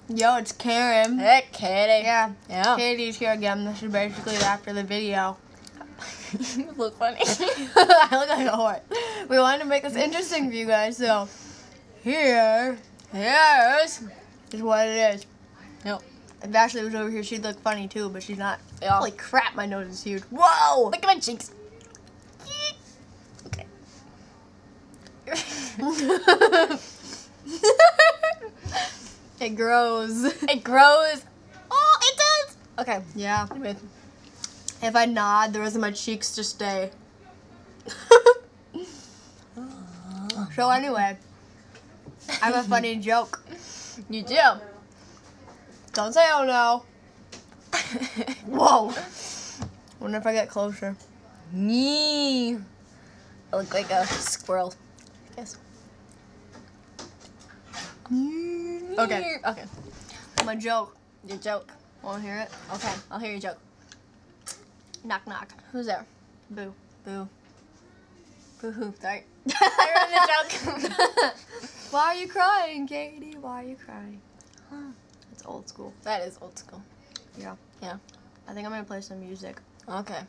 Yo, it's Karen. Hey, Katie. Yeah. Yeah. Katie's here again. This is basically after the video. You look funny. I look like a whore. We wanted to make this interesting for you guys, so here's what it is. Yep. If Ashley was over here, she'd look funny too, but she's not. Yeah. Holy crap, my nose is huge. Whoa! Look at my cheeks. Okay. It grows. It grows. Oh, it does. Okay. Yeah. Anyway. If I nod, the rest of my cheeks just stay. So anyway, I have a funny joke. You do. Don't say oh no. Whoa. Wonder if I get closer. Me. I look like a squirrel. I guess. Okay. Okay. My joke. Your joke. Want to hear it? Okay. I'll hear your joke. Knock knock. Who's there? Boo. Boo. Boo hoo. Sorry. I ruined the joke. Why are you crying, Katie? Why are you crying? It's old school. That is old school. Yeah. Yeah. I think I'm gonna play some music. Okay.